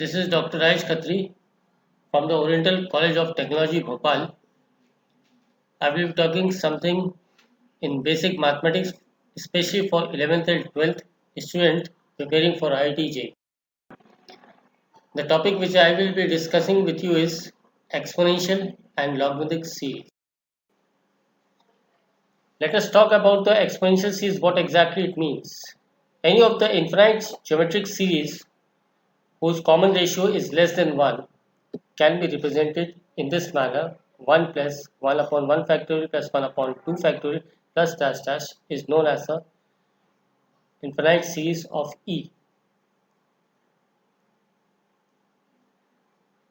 This is Dr. Raj Khatri from the Oriental College of Technology, Bhopal. I will be talking something in basic mathematics, especially for 11th and 12th students preparing for IIT. The topic which I will be discussing with you is exponential and logarithmic series. Let us talk about the exponential series, what exactly it means. Any of the infinite geometric series whose common ratio is less than 1 can be represented in this manner: 1 plus 1 upon 1 factorial plus 1 upon 2 factorial plus dash dash is known as the infinite series of E.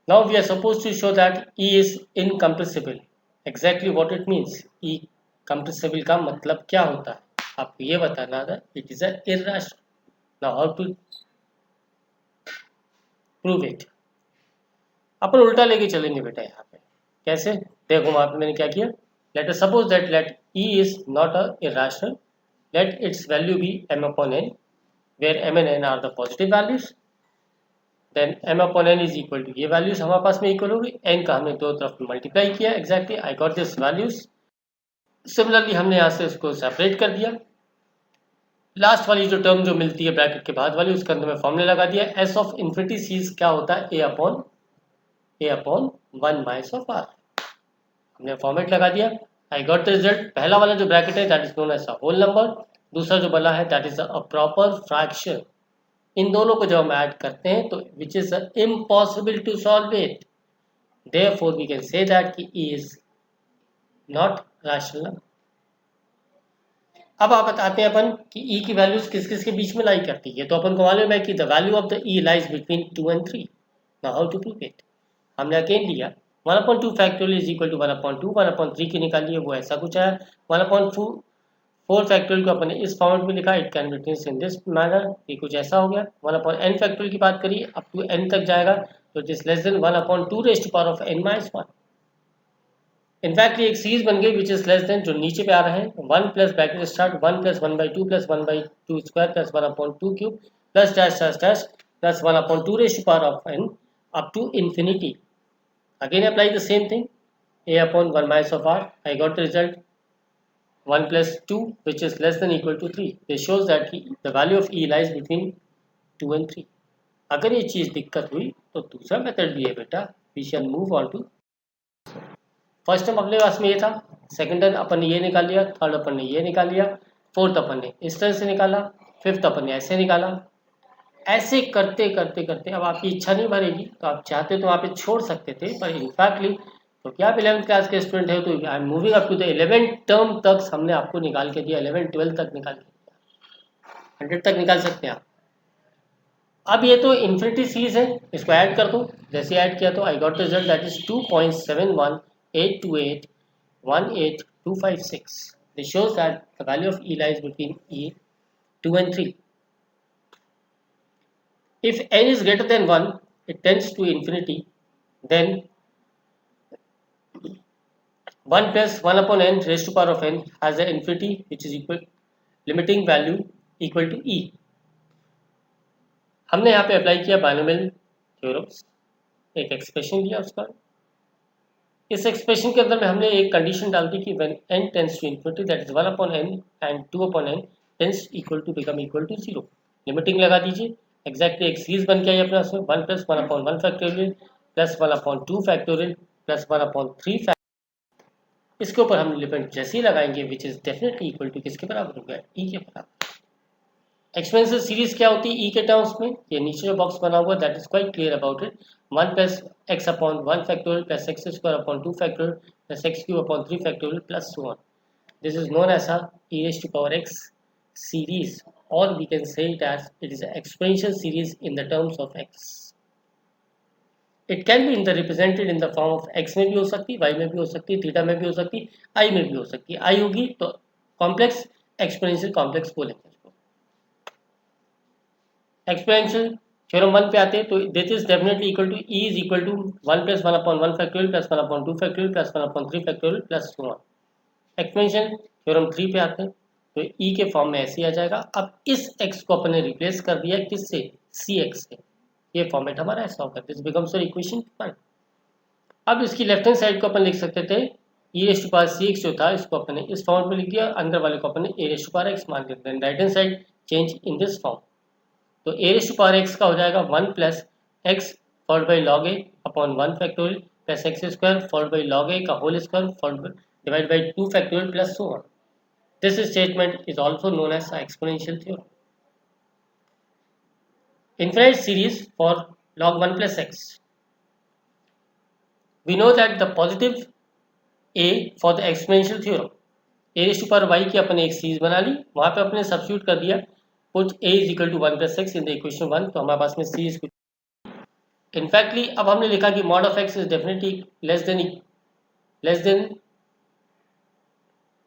Now we are supposed to show that E is incompressible. Exactly what it means. E compressible का मतलब क्या होता है आपको ये बताना था. It is a irrational. Now how to prove it? अपन उल्टा लेके चलेंगे बेटा. यहाँ पे कैसे देखो, वहां पे मैंने क्या किया. Let us suppose that let E is not a irrational. Let its value be m upon n, where m and n are the positive values. Then m upon n is equal to ये values हमारे पास में equal होगी. n का हमने दो तरफ multiply किया. Exactly, I got this values. Similarly हमने यहाँ से इसको separate कर दिया. लास्ट वाली जो टर्म जो मिलती है ब्रैकेट के बाद वाली, उसके अंदर में फॉर्मूला लगा दिया. s ऑफ इन्फिनिटी सीरीज क्या होता है? a upon 1 minus of r. हमने फॉर्मेट लगा दिया. I got the result. पहला वाला जो ब्रैकेट है that is known as a whole number. दूसरा जो बना है that is a proper fraction. इन दोनों को जब हम ऐड करते हैं तो which is impossible to solve it. Therefore we can say that कि ई इज नॉट रैशनल. अब आप बताते हैं अपन कि ई की वैल्यूज किस किस के बीच में लाई करती है. तो अपन को मालूम है कि the value of the e lies between 2 and 3. Now how to prove it? हमने अगेन लिया 1/2 फैक्टोरियल इज इक्वल टू 1/2. 1/3 की निकाली है, वो ऐसा कुछ है. 1/4 फैक्टोरियल को अपने इस फॉर्मेट में लिखा. It can be written in this manner. ये कुछ ऐसा हो गया. 1/n फैक्टोरियल की बात करिए अप टू n तक जाएगा तो it is less than 1/2 raised to power of n minus 1. In fact ये एक सीरीज बन गई विच इज लेस देन, जो नीचे पे आ रहे हैं 1 plus bracket start 1 plus 1/2 plus 1/2 square plus 1/2 cube plus dash dash dash plus 1/2 raised to power of n up to infinity. Again apply the same thing, a upon 1 minus of r. I got the result 1 plus 2 which is less than equal to 3. This shows that the value of e lies between 2 and 3. अगर ये चीज़ दिक्कत हुई तो दूसरा method भी है बेटा. We shall move on to first term अपने पास में ये था. सेकंड टर्म अपन ने ये निकाल लिया. थर्ड अपन ने ये निकाल लिया. फोर्थ अपन ने इस तरह से निकाला. फिफ्थ अपन ने ऐसे निकाला. ऐसे करते करते करते अब आपकी इच्छा नहीं भरेगी तो आप चाहते तो वहाँ पे छोड़ सकते थे, पर इनफैक्टली तो क्या आप 11th क्लास के स्टूडेंट है तो I am moving up to the 11th term तक हमने आपको निकाल के दिया. 11 12 तक निकाल के दिया. 100 तक निकाल सकते हैं आप. अब ये तो इन्फिनिटी सीरीज है, इसको ऐड कर दो. जैसे ऐड किया तो I got result that is 2.71828 18256. This shows that the value of E lies between E 2 and 3. If n is greater than 1, it tends to infinity, then 1 plus 1 upon n raised to power of n has an infinity which is equal limiting value equal to e. हमने यहाँ पे apply किया binomial theorems. एक expression लिया उसका. इस expression के अंदर में हमने एक कंडीशन डाल दी कि when n tends to infinity that is 1 upon n and 2 upon n tends equal to become equal to 0. Limiting लगा दीजिए. एग्जैक्टली एक सीरीज बन के आई अपने उसमें 1 plus 1/1 factorial plus 1/2 factorial plus 1/3 factorial. इसके ऊपर हम लिमिट जैसे ही लगाएंगे which is definitely equal to किसके बराबर होगा? ई के बराबर. एक्सपेंसिव सीरीज क्या होती है ई के टर्म्स में? ये नीचे जो बॉक्स बना हुआ that is quite clear about it. 1 plus x upon 1 factorial plus x square upon 2 factorial plus x cube upon 3 factorial plus so on. This is known as a e raised to power x series, or we can say it as it is an exponential series in the terms of x. It can be represented in the form of x में भी हो सकती, y में भी हो सकती, theta में भी हो सकती, i में भी हो सकती. i होगी तो कॉम्प्लेक्स एक्सपोनेंशियल कॉम्प्लेक्स बोलेंगे इसको. एक्सपोनेंशियल थ्योरम 1 पे आते हैं तो this is definitely equal to e is equal to 1 plus 1/1 factorial plus 1/2 factorial plus 1/3 factorial plus so on. Exponential theorem 3 पे आते हैं तो e के फॉर्म में ऐसे ही आ जाएगा. अब इस x को अपने रिप्लेस कर दिया किससे? सी एक्स से. ये फॉर्मेट हमारा ऐसा होगा, दिस बिकम्स योर इक्वेशन 1। अब इसकी लेफ्ट हैंड साइड को अपन लिख सकते थे e⁻cx जो था इसको अपन ने इस फॉर्म में लिख दिया, अंदर वाले को अपन ने a⁻x मान लिया, then right hand side change in this form. तो a⁻x का हो जाएगा 1 plus x followed by log a upon 1 factorial plus x square followed by log a का whole square followed divide by 2 factorial plus so on. This statement is also known as exponential theorem. Infinite series for log 1 plus x. We know that the positive a for the exponential theorem, a raised to power y की अपने एक series बना ली, वहां पे अपने substitute कर दिया put a is equal to 1 plus x in the equation 1, तो हमारे पास में सीरीज इनफैक्टली अब हमने लिखा कि mod of x is definitely less than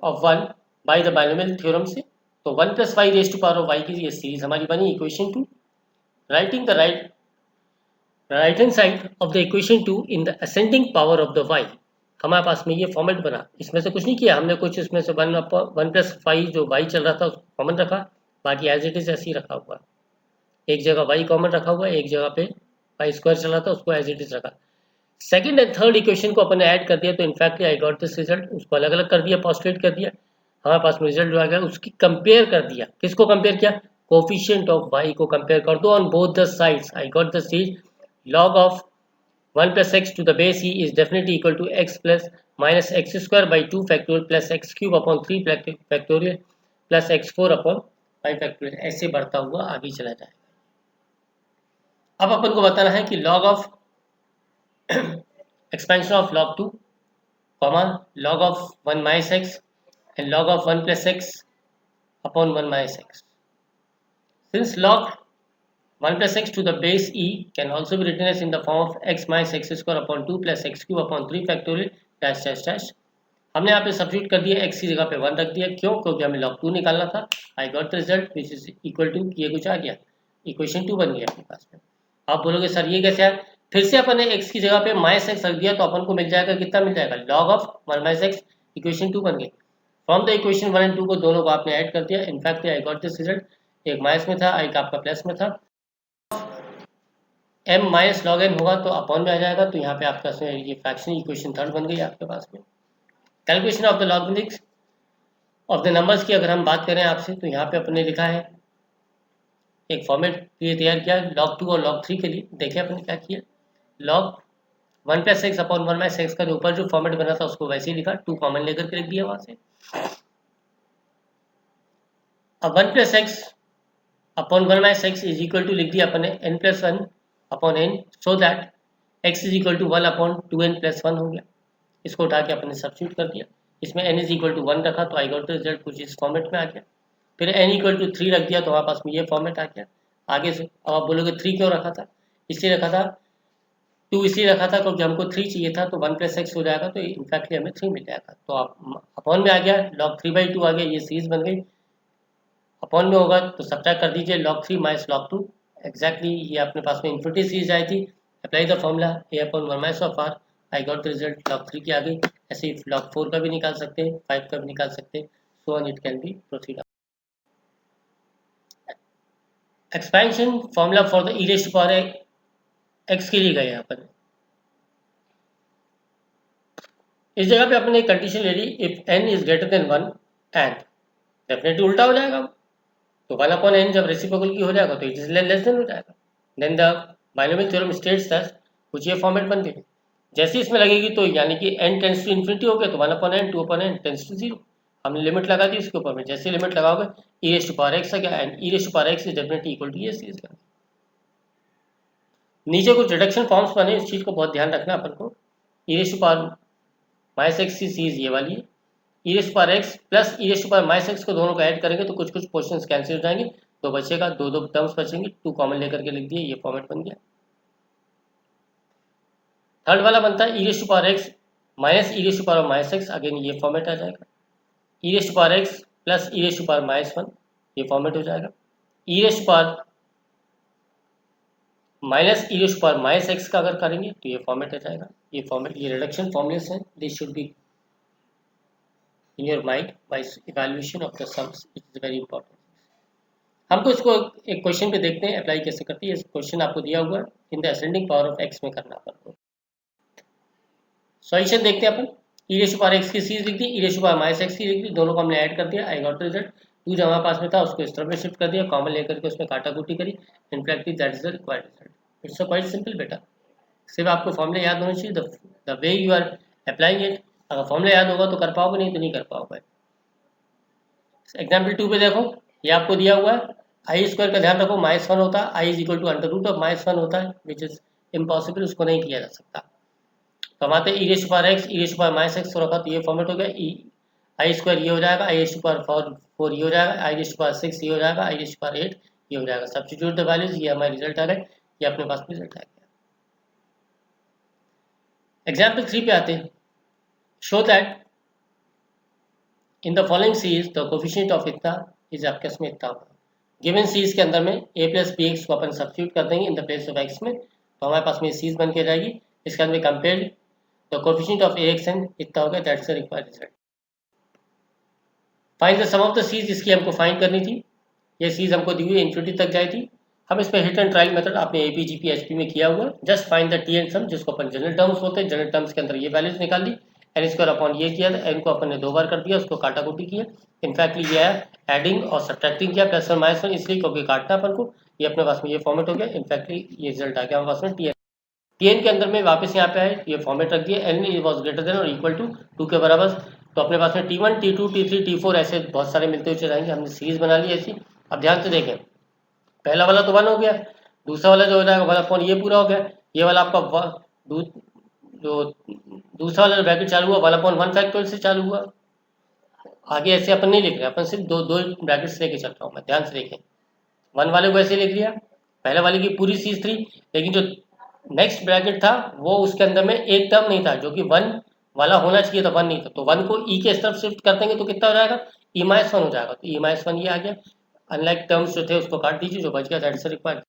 of 1 by the binomial theorem से, तो 1 plus y raised to power of y की ये सीरीज हमारी बनी equation 2। Writing the right hand side of the equation 2 in the ascending power of the y, हमारे पास में ये format बना। इसमें से कुछ नहीं किया हमने, कुछ इसमें से 1 प्लस फाइव जो y चल रहा था उसको कॉमन रखा, बाकी एज इट इज ऐसे ही रखा हुआ। एक जगह y कॉमन रखा हुआ है, एक जगह पे y स्क्वायर चल रहा था उसको एज इट इज रखा। सेकंड एंड थर्ड इक्वेशन को अपन ने ऐड कर दिया, तो इनफैक्टली आई गॉट दिस रिजल्ट, उसको अलग अलग कर दिया, पॉस्टुलेट कर दिया, हमारे पास में रिजल्ट आ गया। उसकी कंपेयर कर दिया, किसको कंपेयर किया, कोफिशिएंट ऑफ y को कंपेयर कर दो on both the sides. I got the series log of 1 plus x to the base e is definitely equal to x plus minus x square by 2 factorial plus x cube upon 3 factorial plus x4 upon 5 factorial, ऐसे बढ़ता हुआ आगे चला जाएगा। अब अपन को बताना है कि log of expansion of log 2 comma log of 1 minus x and log of 1 plus x upon 1 minus x. Since log 1 plus x to the base e can also be written as in the form of x minus x square upon 2 plus x cube upon 3 factorial dash dash dash, हमने यहाँ पे substitute कर दिया, x की जगह पे 1 रख दिया, क्यों, क्योंकि हमें log 2 निकालना था। I got the result which is equal to, ये कुछ आ गया, इक्वेशन 2 बन गया अपने पास में। आप बोलोगे सर ये कैसे आया, फिर से अपन ने x की जगह पे माइनस x रख दिया, तो अपन को मिल जाएगा, कितना मिल जाएगा, log of 1 minus x, equation 2 बन गई। फ्रॉम द इक्वेशन 1 एंड 2 को दोनों को आपने ऐड कर दिया, in fact I got this result, एक माइनस में था, एक आपका प्लस में था, m माइनस लॉग n होगा तो अपॉन में आ जाएगा, तो यहाँ पे आपका ये फ्रैक्शन इक्वेशन थर्ड बन गई आपके पास में। Calculation of the logarithms of the numbers की अगर हम बात करें आपसे, तो यहाँ पे अपने लिखा है एक फॉर्मेट ये तैयार किया log 2 और log 3 के लिए। देखिए अपने क्या किया, log 1 plus x upon 1 minus x का जो ऊपर जो फॉर्मेट बना था उसको वैसे ही लिखा, 2 कॉमन लेकर के लिख दिया वहां से। अब 1 plus x upon 1 minus x is equal to लिख दिया अपने n plus 1 upon n, so that x is equal to 1 upon 2n plus 1 हो गया। इसको उठा के अपने सब्स्टिट्यूट कर दिया, इसमें n इज इक्वल टू 1 रखा तो आई गॉट द रिजल्ट कुछ इस फॉर्मेट में आ गया। फिर n इक्वल टू 3 रख दिया तो हमारे पास में ये फॉर्मेट आ गया। आगे से अब आप बोलोगे 3 क्यों रखा था, इसलिए रखा था, 2 इसलिए रखा था क्योंकि हमको 3 चाहिए था, तो 1 प्लस एक्स हो जाएगा तो इनफैक्टली हमें 3 मिल जाएगा। तो आप अपॉन में आ गया, log 3/2 आ गया, ये सीरीज बन गई। अपॉन में होगा तो सब्ट्रैक्ट कर दीजिए log 3 माइनस log 2, एक्जैक्टली ये अपने पास में इन्फिनिटी सीरीज आई थी। Apply the formula a upon 1 minus of r, I got the result log 3 की आ गई। ऐसे ही log 4 का भी निकाल सकते हैं, 5 का भी निकाल सकते हैं, so on it can be proceed. Expansion formula for the e raised to power x के लिए गए यहाँ पर। इस जगह पे अपने कंडीशन ले ली, if n is greater than 1 and definitely उल्टा हो जाएगा, तो 1 अपॉन n जब रेसिप्रोकल की हो जाएगा तो इट इज लेस देन हो जाएगा। Then the binomial theorem states that, कुछ ये फॉर्मेट बन गई। जैसे इसमें लगेगी तो यानी कि n टेंस टू इन्फिनिटी हो गया तो 1 upon n 2 upon n tends to 0, हमने लिमिट लगा दी इसके ऊपर में। जैसे लिमिट लगाओगे e raised to power x आ गया, and e raised to power x is definitely equal to ये सीरीज का। नीचे कुछ रिडक्शन फॉर्म्स बने, इस चीज को बहुत ध्यान रखना अपन को। E raised to power minus x की सीरीज ये वाली है, e raised to power x plus e raised to power minus x को दोनों को ऐड करेंगे तो कुछ कुछ पोर्शंस कैंसिल हो जाएंगे, दो बचेगा, दो दो टर्म्स बचेंगे, 2 कॉमन लेकर के लिख दिए, ये फॉर्मेट बन गया। थर्ड वाला बनता है e raised to power x minus e raised to power minus x, again ये फॉर्मेट आ जाएगा। E raised to power x plus e raised to power minus 1, ये फॉर्मेट हो जाएगा। E raised to power minus e raised to power minus x का अगर करेंगे तो ये फॉर्मेट आ जाएगा। ये फॉर्मेट, ये रिडक्शन फॉर्मूलेस हैं, this should be in your mind by evaluation of the sums, it is very important. हमको इसको एक क्वेश्चन पे देखते हैं अप्लाई कैसे करती है। इस क्वेश्चन आपको दिया हुआ है, in the ascending power of x में करना अपन को। सॉल्यूशन देखते हैं अपन। ई रेशो पावर एक्स की सीरीज लिख दी, e raised to power minus x की लिख दी, दोनों को हमने ऐड कर दिया, आई गॉट द रिजल्ट। टू जो हमारे पास में था उसको इस तरफ में शिफ्ट कर दिया, कॉमन लेकर के उसमें काटा कूटी करी, in practice that is the required result. It's quite simple बेटा, सिर्फ आपको फॉर्मूले याद होने चाहिए, the way you are applying it. अगर फॉर्मूला याद होगा तो कर पाओगे, नहीं तो नहीं कर पाओगे। एग्जाम्पल 2 पे देखो, ये आपको दिया हुआ है, आई स्क्वायर का ध्यान रखो माइनस वन होता है, I is equal to under root of minus one होता है, विच इज इम्पॉसिबल, उसको नहीं किया जा सकता। तो हम आते हैं ई रेशो पावर एक्स, ई रेशो पावर माइनस एक्स रखा तो ये फॉर्मेट हो गया, ई आई स्क्वायर ये हो जाएगा, आई रेशो पावर फोर ये हो जाएगा, आई रेशो पावर सिक्स ये हो जाएगा, आई रेशो पावर एट ये हो जाएगा। सब्स्टिट्यूट द वैल्यूज, ये हमारा रिजल्ट आ गया, ये अपने पास रिजल्ट आ गया। एग्जाम्पल 3 पे आते हैं। Show that in the following series the coefficient of इतना इज आपके इसमें इतना होगा। गिवन सीरीज के अंदर में ए प्लस बी एक्स को अपन सब्स्टिट्यूट कर देंगे in the place of x में, तो हमारे पास में सीरीज बन के जाएगी। इसके अंदर compare the coefficient of a x n इतना होगा, that's the required result. Find the sum of the series, इसकी हमको फाइंड करनी थी। ये सीरीज हमको दी हुई इन्फिनिटी तक जाई थी। हम इसमें हिट एंड ट्रायल मेथड आपने एपी जीपी एचपी में किया हुआ है। Just find the T and sum, जिसको अपन जनरल टर्म्स होते हैं, जनरल टर्म्स के अंदर ये वैल्यूज निकाल दी, एन स्क्वायर अपॉन ये किया, एन को अपन ने 2 बार कर दिया, उसको काटा कुटी किया। इनफैक्टली ये है एडिंग और सब्ट्रैक्टिंग किया, प्लस और माइनस वन, इसलिए क्योंकि काटना अपन को, ये अपने पास में ये फॉर्मेट हो गया। इनफैक्टली ये रिजल्ट आ गया हमारे पास में टीएन के अंदर में वापस यहाँ पे आए, ये फॉर्मेट रख दिया, एन वॉज ग्रेटर देन और इक्वल टू 2 के बराबर। तो अपने पास में T1 T2 T3 T4 ऐसे बहुत सारे मिलते हुए चलाएंगे, हमने सीरीज बना ली ऐसी। अब ध्यान से देखें, पहला वाला तो 1 हो गया, दूसरा वाला जो हो जाएगा 1 अपॉन ये पूरा हो गया, ये वाला आपका जो दूसरा वाला ब्रैकेट चालू हुआ 1 अपॉन 1 फैक्टोरियल से चालू हुआ। आगे ऐसे अपन नहीं लिख रहे, अपन सिर्फ दो दो ब्रैकेट्स लेके चल रहा हूँ मैं, ध्यान से देखें। 1 वाले को ऐसे लिख लिया, पहले वाले की पूरी सीरीज थी, लेकिन जो नेक्स्ट ब्रैकेट था वो उसके अंदर में एक टर्म नहीं था, जो कि 1 वाला होना चाहिए था, 1 नहीं था, तो 1 को ई के तरफ शिफ्ट कर देंगे तो कितना हो जाएगा, ई माइनस वन हो जाएगा। तो ई माइनस वन ये आ गया, अनलाइक टर्म्स जो थे उसको काट दीजिए, जो बच गया दैट इज रिक्वायर्ड।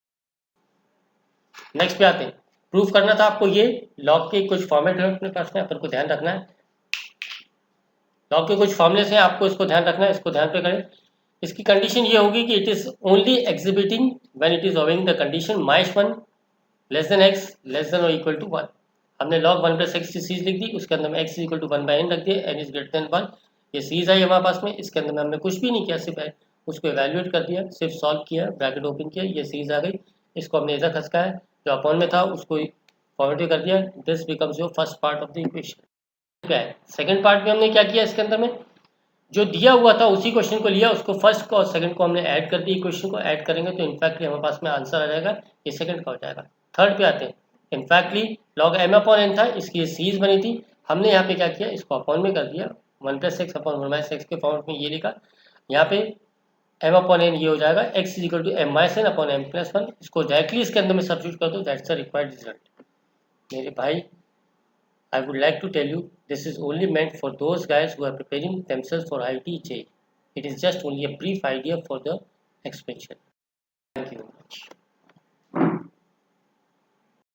नेक्स्ट पे आते हैं, प्रूफ करना था आपको ये लॉग के कुछ फॉर्मेट है अपने पास में, अपन को ध्यान रखना है। लॉग के कुछ फॉर्मुले हैं, आपको इसको ध्यान रखना है, इसको ध्यान पे करें। इसकी कंडीशन ये होगी कि it is only exhibiting when it is owing the condition minus one less than x less than और इक्वल टू 1। हमने log 1 प्लस एक्स की सीरीज लिख दी, उसके अंदर में x equal to 1 by n रख दिया, एन इज ग्रेटर देन 1। ये सीरीज आई हमारे पास में, इसके अंदर में हमने कुछ भी नहीं किया, सिर्फ उसको एवेल्युएट कर दिया, सिर्फ सॉल्व किया, ब्रैकेट ओपन किया, ये सीरीज आ गई। इसको हमने इधर खसकाया, जो अपॉन में था उसको फॉर्मेटिव कर दिया, this becomes your first part of the equation. क्या है सेकंड पार्ट में हमने क्या किया, इसके अंदर में जो दिया हुआ था उसी क्वेश्चन को लिया, उसको फर्स्ट को और सेकंड को हमने ऐड कर दी, इक्वेशन को ऐड करेंगे तो इनफैक्टली हमारे पास में आंसर आ जाएगा, ये सेकंड का हो जाएगा। थर्ड पे आते हैं, इनफैक्टली log m अपॉन n था, इसकी ये सीरीज बनी थी, हमने यहाँ पे क्या किया, इसको अपॉन में कर दिया, 1 plus x upon 1 minus x के फॉर्म में ये लिखा। यहाँ पे m अपॉन n ये हो जाएगा x is equal to m minus n upon m plus 1। इसको डायरेक्टली इसके अंदर में सब्स्टिट्यूट कर दो, दैट्स द रिक्वायर्ड रिजल्ट। मेरे भाई, I would like to tell you this is only meant for those guys who are preparing themselves for IIT JEE. It is just only a brief idea for the expansion. Thank you.